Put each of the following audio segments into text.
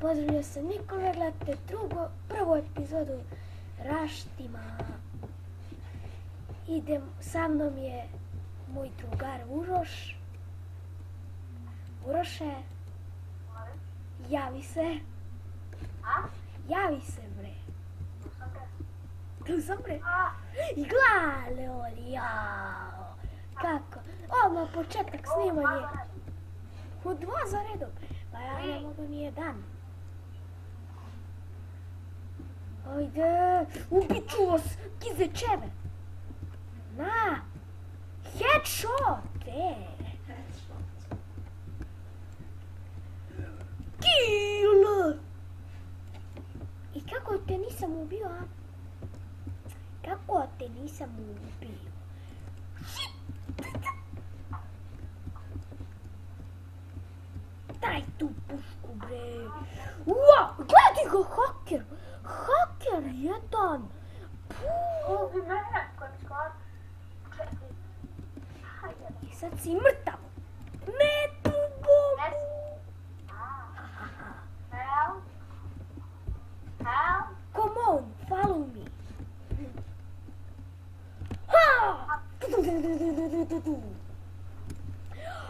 Pozdravio sam Nikola, gledate prvu epizodu Raštima. Sa mnom je moj drugar Uroš. Uroše, javi se. Javi se, bre. Tu sam, bre. I glale, oli, jao. Kako? Odmah početak snimanja. U 2 za redom. Pa ja ne mogu nije dan. Ajde, ubit ću vas, kizečeve. Na, headshot, Kill! I kako te nisam ubio, a? Kako te nisam ubio? Daj tu pušku, bre. Ua, gledaj ga, haker. Haker jedan. Ubi mene, kojem skoro. Čekaj. I sad si mrtav. Ne tu bombu. Help. Help. Come on, follow me. Ha!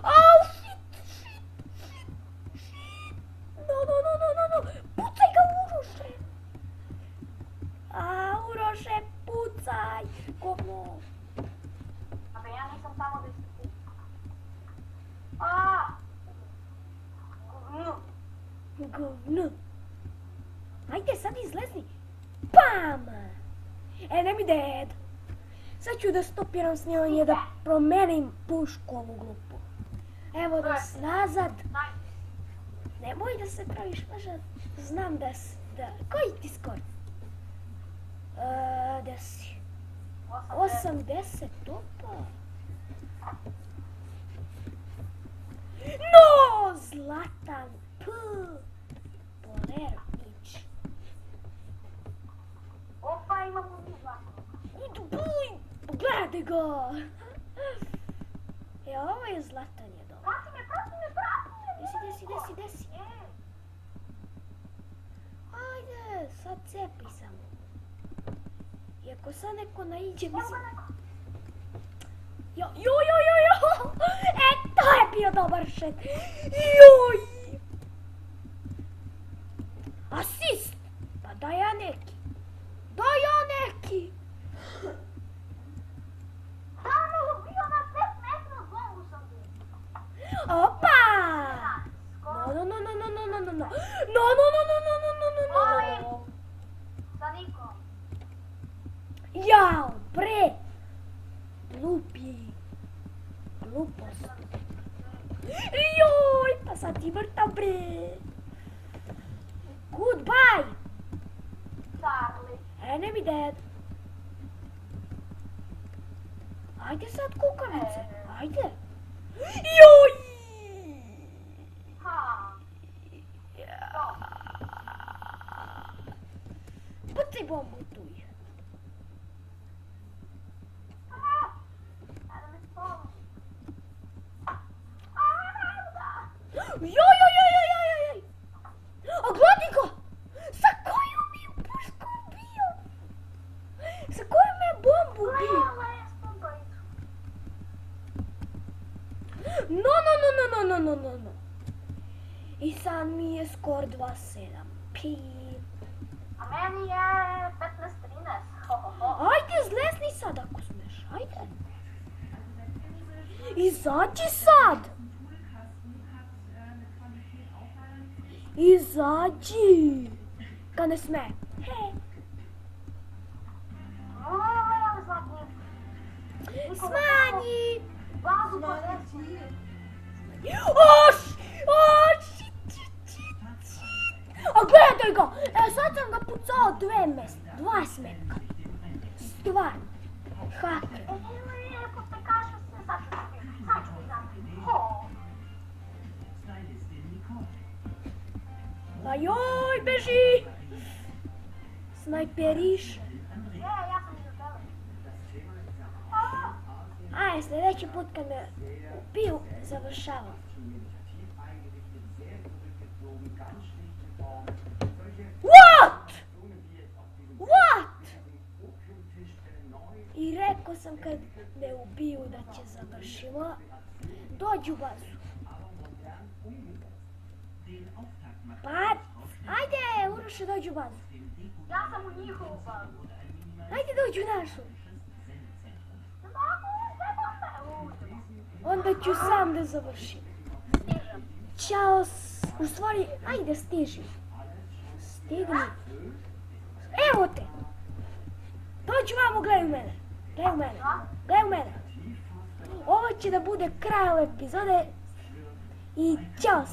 Oh, shit. No. Pucaj ga, Uroše. Uroše, pucaj. Come on. Abe, ja nisam tamo da se Govno. Ajde, sad izlezni. Pam! Enemy dead. Sad ću da stopiram snimanje, da promenim pušku ovu glupu. Evo nas nazad. Nemoj da se praviš maža. Znam da... Koji ti skor? Da si? 80, opa. No, Zlatan. Polernić. Opa, imam ubi zlako. Pogledaj ga. Ovo je Zlatan je dobro. Prati me. Desi. Ajde, sad cepi samo. I ako sad neko naiđe, mislim... Jo! To je bio dobar šet. Joj! Asist! Pa daj ja neki. Tamo, bio na 5 metra bombu sam bio. Opa! No. Sa nikom. Jao, bre! Glupost. Joj, pa sad ti vrta, bre! Goodbye! Charlie. Enemy dead. Ajde sad, kukavice, ajde. Joj! Pucaj bombu tu je. Joj! A gledaj ga! Sa kojom mi je pušku bio? Sa kojom me bombu bio? No. I sad mi je skor 2-7. A meni je 15-13. Ajde, zlezni sad ako smeš, ajde. Izađi sad! Izađi! Kad ne sme. Smanji! Bazu podreci. Shit! A gledaj ga! Sad sam ga pucao 2 smetka. Stvarno. Haker. Ako te kaže se, sad ću ti dati. Ajoj, beži! Snajperiš. Ja sam iza tebe. Aj, sljedeći put kad me ubiju, završavam. What? What? I rekao sam kad me ubiju da će završimo. Dođi u bazu. Pa, ajde, Uroše, dođi u bazu. Ja sam u njihovu bazu. Ajde, dođi u našu. Ne mogu, ne može. Onda ću sam da završim. Stižem. Ćao, u stvari, ajde, stiži. Stigni. Evo te. Dođi vamo, gledaj u mene. Gledaj u mene. Gledaj u mene. Ovo će da bude kraj ove epizode. I ćao.